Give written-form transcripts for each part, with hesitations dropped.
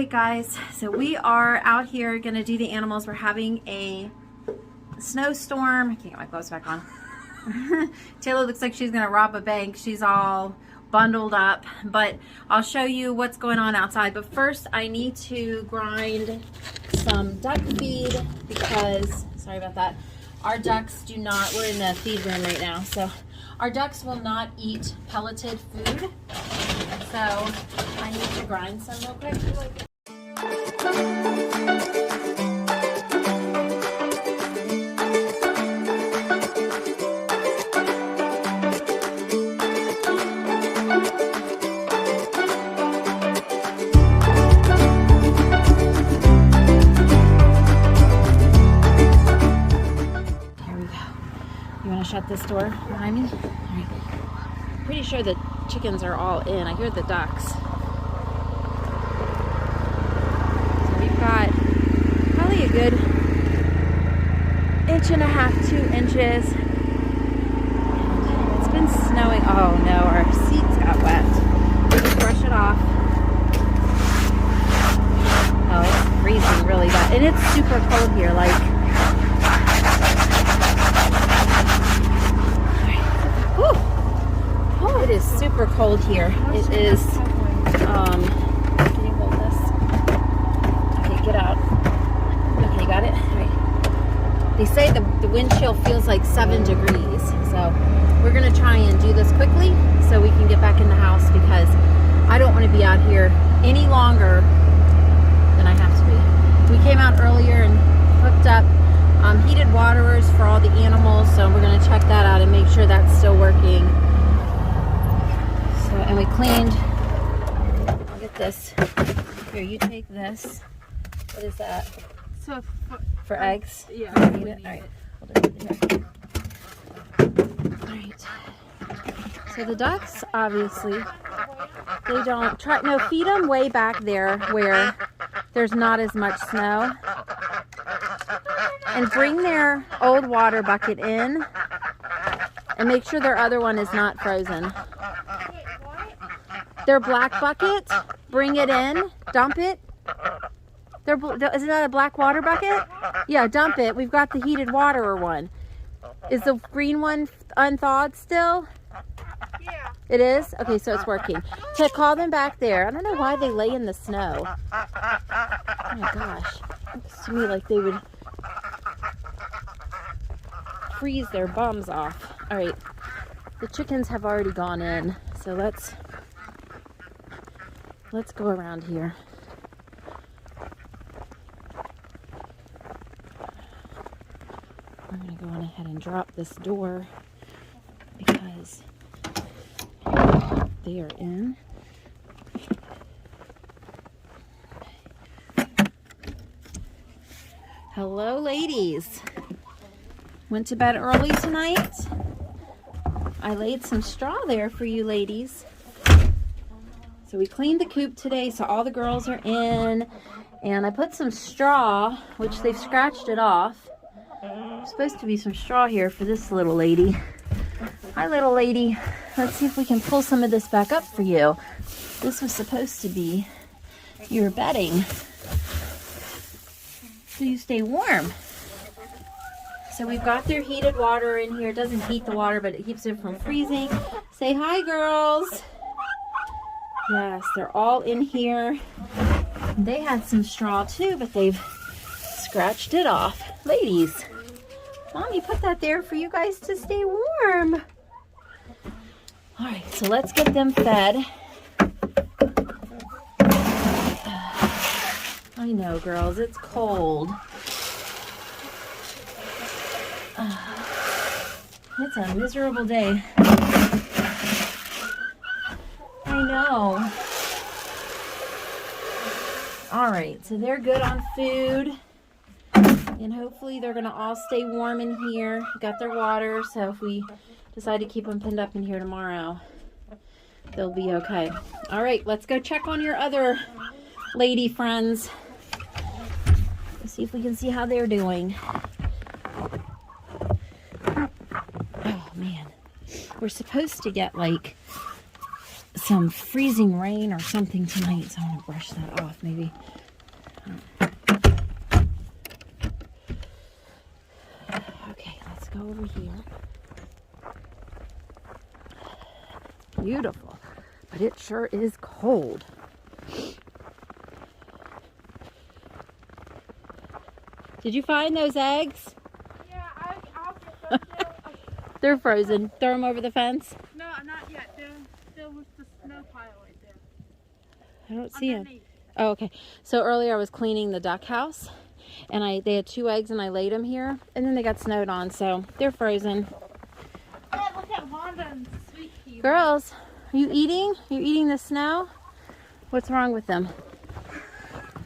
right, guys, so we are out here gonna do the animals. We're having a snowstorm. I can't get my clothes back on. Taylor looks like she's gonna rob a bank. She's all bundled up, but I'll show you what's going on outside. But first I need to grind some duck feed because, sorry about that, our ducks do not, we're in the feed room right now, so our ducks will not eat pelleted food. So I need to grind some real quick. Shut this door behind me. All right. Pretty sure the chickens are all in. I hear the ducks. So we've got probably a good 1.5 to 2 inches. And it's been snowing. Oh no, our seats got wet. Just brush it off. Oh, it's freezing really bad. And it's super cold here. Like, it is super cold here. It is, can you hold this? Okay, get out. Okay, got it? All right. They say the wind chill feels like 7 degrees. So we're gonna try and do this quickly so we can get back in the house because I don't wanna be out here any longer than I have to be. We came out earlier and hooked up heated waterers for all the animals. So we're gonna check that out and make sure that's still working. And we cleaned, I'll get this. Here, you take this. What is that? So for eggs? Yeah. Need it? All right. Hold it here. All right. So the ducks, obviously, they don't try, no, feed them way back there where there's not as much snow. And bring their old water bucket in and make sure their other one is not frozen. Their black bucket, bring it in, dump it. Isn't that a black water bucket? Yeah, dump it. We've got the heated water one. Is the green one unthawed still? Yeah. It is? Okay, so it's working. So call them back there. I don't know why they lay in the snow. Oh my gosh. Looks to me like they would freeze their bums off. All right, the chickens have already gone in, so let's go around here. We're gonna go on ahead and drop this door because they are in. Hello, ladies. Went to bed early tonight. I laid some straw there for you ladies. So we cleaned the coop today, so all the girls are in. And I put some straw, which they've scratched it off. There's supposed to be some straw here for this little lady. Hi, little lady. Let's see if we can pull some of this back up for you. This was supposed to be your bedding, so you stay warm. So we've got their heated water in here. It doesn't heat the water, but it keeps it from freezing. Say hi, girls. Yes, they're all in here. They had some straw too, but they've scratched it off. Ladies, Mommy put that there for you guys to stay warm. All right, so let's get them fed. I know, girls, it's cold. It's a miserable day. I know. All right, so they're good on food. And hopefully they're gonna all stay warm in here. Got their water, so if we decide to keep them pinned up in here tomorrow, they'll be okay. All right, let's go check on your other lady friends. Let's see if we can see how they're doing. Oh man, we're supposed to get like some freezing rain or something tonight, so I'm gonna brush that off maybe. Okay, let's go over here. Beautiful, but it sure is cold. Did you find those eggs? Yeah, I'll get those. They're frozen. Throw them over the fence. No, not yet. There was the snow pile right there. I don't see them. Underneath. Oh, okay. So earlier I was cleaning the duck house, and they had 2 eggs, and I laid them here, and then they got snowed on, so they're frozen. Yeah, look at Wanda and Sweet Pea. Girls, are you eating? Are you eating the snow? What's wrong with them?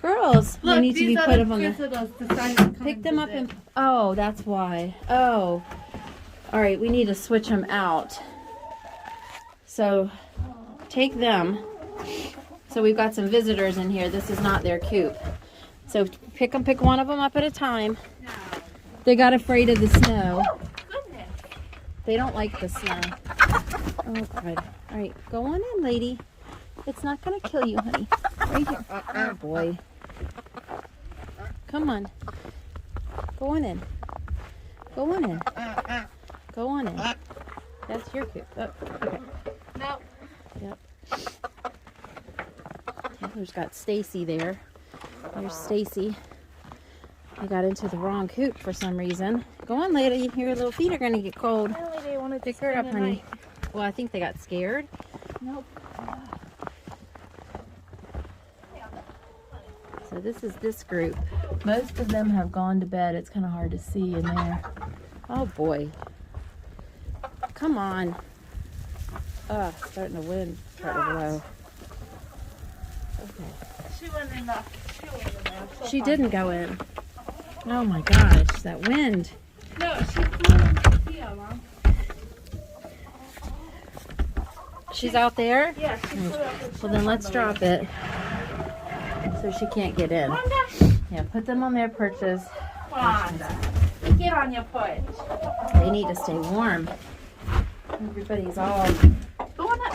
Girls, they need to be put up on the... Pick them up and... Oh, that's why. Oh. All right, we need to switch them out. So, take them. So we've got some visitors in here. This is not their coop. So pick one of them up at a time. No. They got afraid of the snow. Goodness. They don't like the snow. Oh, God. All right, go on in, lady. It's not going to kill you, honey. Right here. Oh, boy. Come on. Go on in. Go on in. Go on in. That's your coop. Oh, okay. No. Yep. Taylor's got Stacy there. There's Stacy. I got into the wrong coop for some reason. Go on, lady. Your little feet are going to get cold. Apparently they wanted to Pick her up, spend the honey. night. Well, I think they got scared. Nope. So this is this group. Most of them have gone to bed. It's kind of hard to see in there. Oh, boy. Come on. Starting to wind. Starting to blow. Okay. She went in there. So She fun. didn't go in. Oh my gosh, that wind. No, she flew in here, Mom. She's out there? Yeah, she flew up and Well, then let's drop it so she can't get in. Wanda, Yeah, put them on their perches. Wanda, get on your foot. They need to stay warm. Everybody's all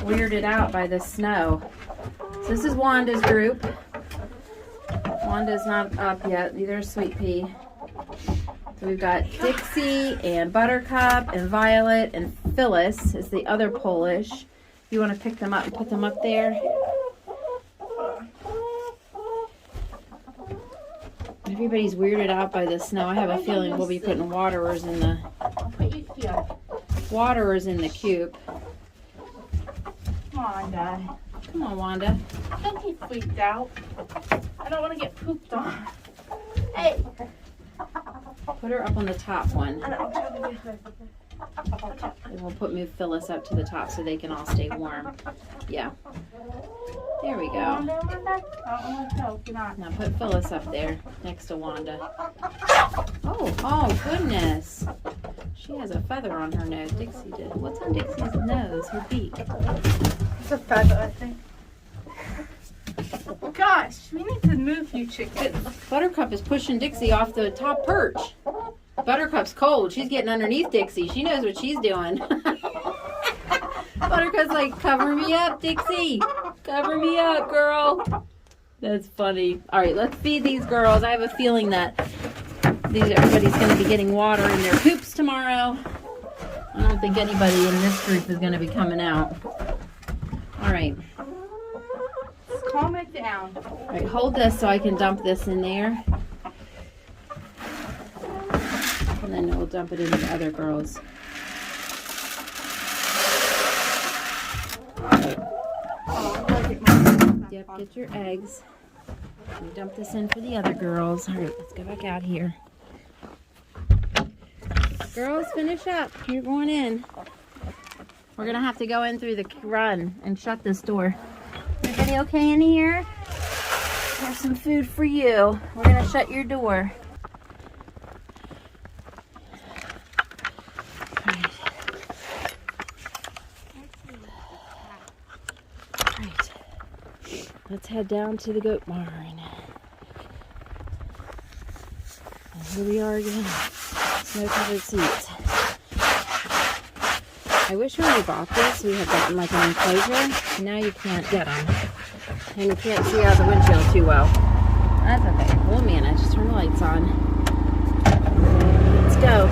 weirded out by the snow. So this is Wanda's group. Wanda's not up yet. Neither is Sweet Pea. So we've got Dixie and Buttercup and Violet and Phyllis is the other Polish. You want to pick them up and put them up there? Everybody's weirded out by the snow. I have a feeling we'll be putting waterers in the coop. Wanda, Come on, Wanda. don't get freaked out. I don't want to get pooped on. Hey. Put her up on the top one. I don't try to be her. And we'll move Phyllis up to the top so they can all stay warm. Yeah. There we go. No, get on. Now put Phyllis up there next to Wanda. Oh goodness. She has a feather on her nose. Dixie did. What's on Dixie's nose? Her beak. It's a feather, I think. Gosh, we need to move you chickens. Buttercup is pushing Dixie off the top perch. Buttercup's cold. She's getting underneath Dixie. She knows what she's doing. Buttercup's like, cover me up, Dixie. Cover me up, girl. That's funny. All right, let's feed these girls. I have a feeling that everybody's going to be getting water in their coops tomorrow. I don't think anybody in this group is going to be coming out. All right. Calm it down. All right, hold this so I can dump this in there. And then we'll dump it in the other girls. Yep, get your eggs. We dump this in for the other girls. All right, let's go back out here. Girls, finish up. You're going in. We're going to have to go in through the run and shut this door. Everybody okay in here? There's some food for you. We're going to shut your door. Alright. Let's head down to the goat barn. And here we are again. Snow-covered seats. I wish when we bought this, we had gotten like an enclosure. Now you can't get them. And you can't see out the windshield too well. That's okay. We'll manage. Turn the lights on. Let's go.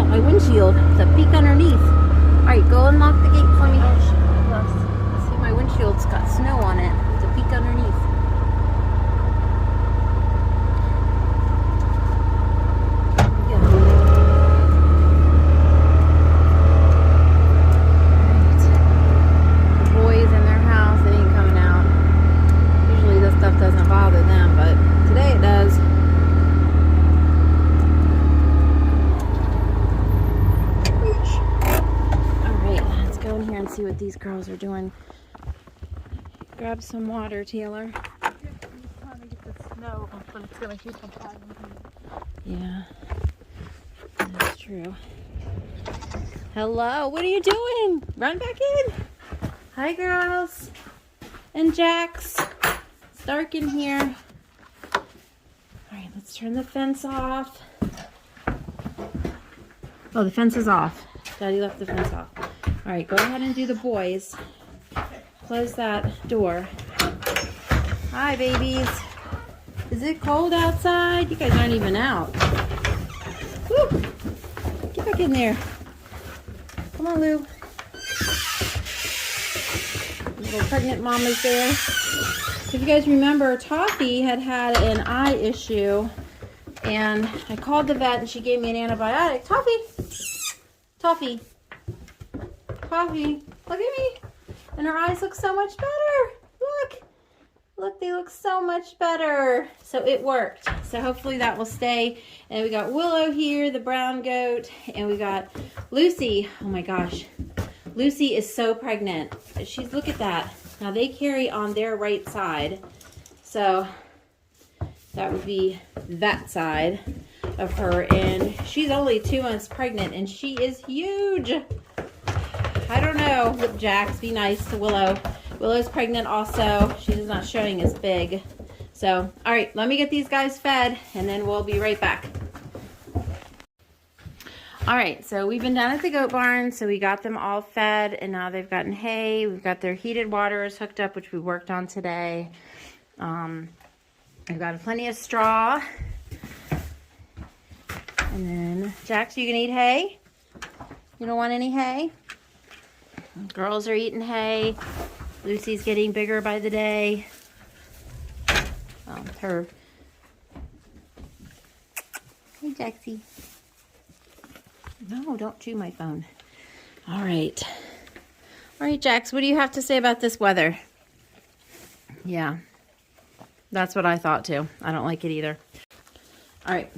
My windshield, the peak underneath. Alright, go unlock the gate for me. See, my windshield's got snow on it. There's a peak underneath. Yeah. Alright. The boys in their house, they ain't coming out. Usually this stuff doesn't bother them, but today it does. And see what these girls are doing. Grab some water, Taylor. I'm trying to get the snow, but it's gonna keep on piling. Yeah, that's true. Hello, what are you doing? Run back in. Hi, girls. And Jax. It's dark in here. All right, let's turn the fence off. Oh, the fence is off. Daddy left the fence off. All right, go ahead and do the boys. Close that door. Hi, babies. Is it cold outside? You guys aren't even out. Woo! Get back in there. Come on, Lou. Little pregnant mama's there. If you guys remember, Toffee had an eye issue, and I called the vet, and she gave me an antibiotic. Toffee. Coffee, look at me. And her eyes look so much better. Look, they look so much better. So it worked. So hopefully that will stay. And we got Willow here, the brown goat. And we got Lucy. Oh my gosh. Lucy is so pregnant. Look at that. Now they carry on their right side. So that would be that side of her. And she's only 2 months pregnant and she is huge. I don't know. Jax, be nice to Willow. Willow's pregnant also. She's not showing as big. So, all right, let me get these guys fed and then we'll be right back. All right, so we've been down at the goat barn. So we got them all fed and now they've gotten hay. We've got their heated waters hooked up, which we worked on today. I've got plenty of straw. And then, Jax, you gonna eat hay? You don't want any hay? Girls are eating hay. Lucy's getting bigger by the day. Her. Hey, Jaxie. No, don't chew my phone. All right. All right, Jax, what do you have to say about this weather? Yeah, that's what I thought too. I don't like it either. All right.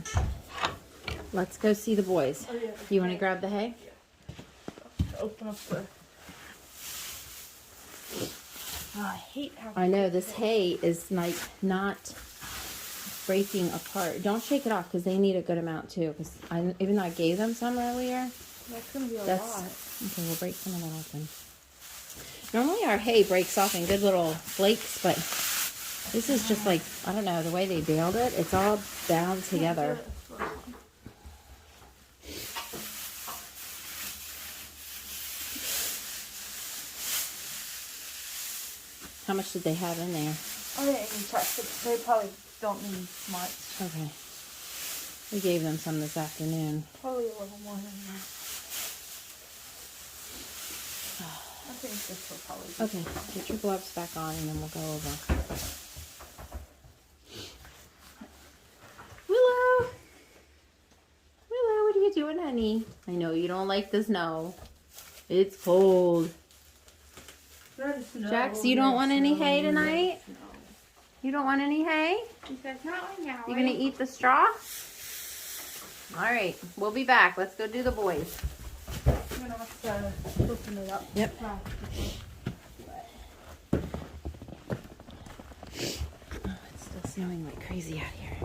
Let's go see the boys. Oh, yeah, you want to grab the hay? Yeah. Open up the... Oh, I hate how... I know, this hay is like not breaking apart. Don't shake it off because they need a good amount too. Because even though I gave them some earlier. That's going to be a lot. Okay, we'll break some of that open. Normally our hay breaks off in good little flakes, but this is just like, I don't know, the way they baled it, it's all bound together. How much did they have in there? I didn't even check, but they probably don't need much. Okay. We gave them some this afternoon. Probably a little more than that. I think this will probably be okay, fine. Get your gloves back on and then we'll go over. Willow! Willow, what are you doing, honey? I know you don't like the snow. It's cold. Jax, you don't want any hay tonight? No. You don't want any hay? He says, not right now. You gonna eat the straw? Alright, we'll be back. Let's go do the boys. I'm gonna have to open it up. Yep. Oh, It's still snowing like crazy out here.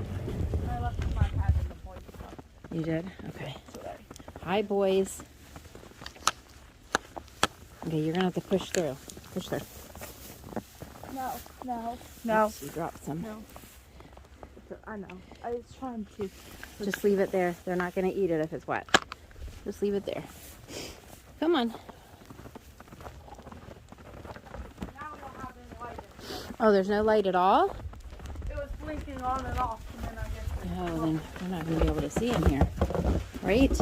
I left my pad in the boys' stuff. You did? Okay. So there. Hi, boys. Okay, you're gonna have to push through. Push through. No. Oops, you dropped some. No. I know. I was trying to. Just leave it there. They're not gonna eat it if it's wet. Just leave it there. Come on. Now we don't have any light in it. Oh, there's no light at all? It was blinking on and off, and then I guess. Oh, then we're not gonna be able to see in here. Right?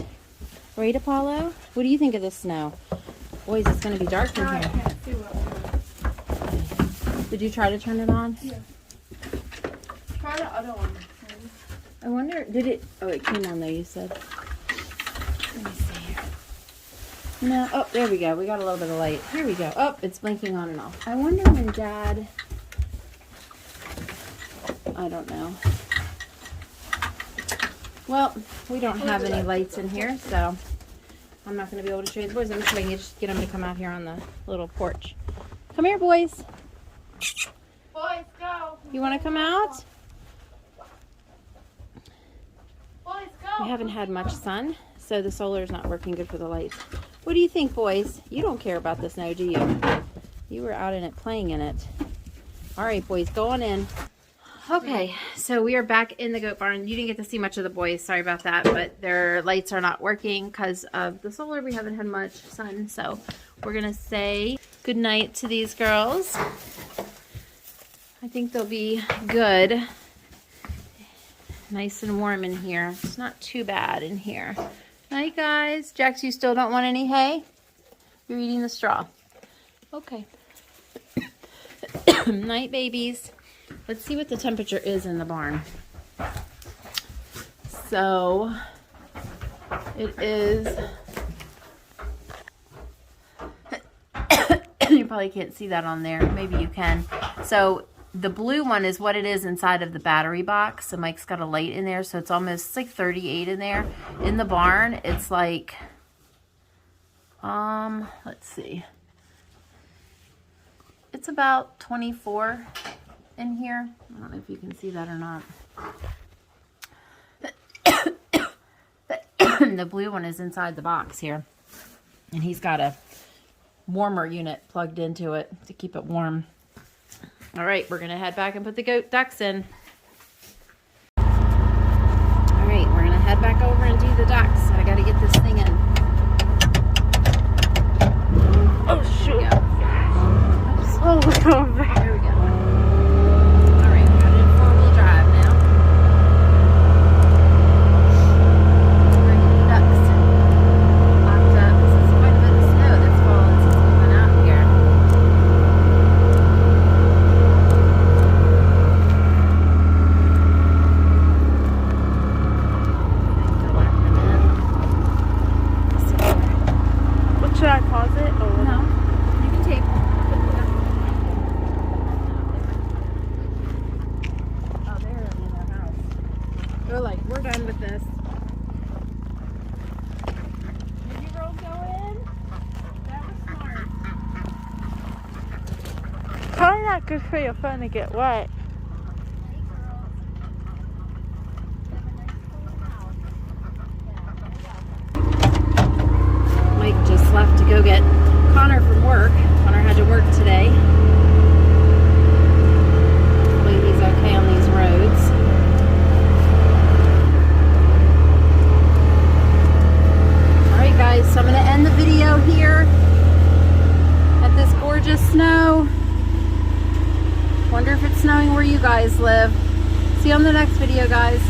Right, Apollo? What do you think of the snow? Boys, it's gonna be dark in Now I here. can't see what I'm doing. Did you try to turn it on? Yeah. Try the other one. I wonder, did it, oh, it came on though, you said. Let me see. No, oh, there we go. We got a little bit of light. Here we go. Oh, it's blinking on and off. I wonder when Dad, I don't know. Well, we don't have any lights in here, so I'm not going to be able to show you the boys. I'm just going to get them to come out here on the little porch. Come here, boys. Boys, go. You want to come out? Boys, go. We haven't had much sun, so the solar is not working good for the lights. What do you think, boys? You don't care about the snow, do you? You were out in it, playing in it. All right, boys, go on in. Okay, so we are back in the goat barn. You didn't get to see much of the boys. Sorry about that, but their lights are not working because of the solar. We haven't had much sun, so we're going to say good night to these girls. I think they'll be good. Nice and warm in here. It's not too bad in here. Night, guys. Jax, you still don't want any hay? You're eating the straw. Okay. Night, babies. Let's see what the temperature is in the barn. So, it is... You probably can't see that on there. Maybe you can. So, the blue one is what it is inside of the battery box. So Mike's got a light in there. So it's almost like 38 in there. In the barn, it's like, let's see. It's about 24 in here. I don't know if you can see that or not. The blue one is inside the box here. And he's got a warmer unit plugged into it to keep it warm. All right, we're gonna head back and put the goat ducks in. All right, we're gonna head back over and do the ducks. I gotta get this thing in. Oh, shoot. Oh, we're going back. there we go. All right, we got it in 4-wheel drive now. We're gonna get the ducks locked up. This is quite a bit of snow that's fallen since we went out here. Should I pause it? Or No, you can tape. Oh, they're in the house. They're like, we're done with this. Did you girls go in? That was smart. probably not good for your phone to get wet. Hey, girls. Have a nice cooling out. Mike just left to go get Connor from work. Connor had to work today. Hopefully he's okay on these roads. Alright guys, so I'm going to end the video here at this gorgeous snow. Wonder if it's snowing where you guys live. See you on the next video, guys.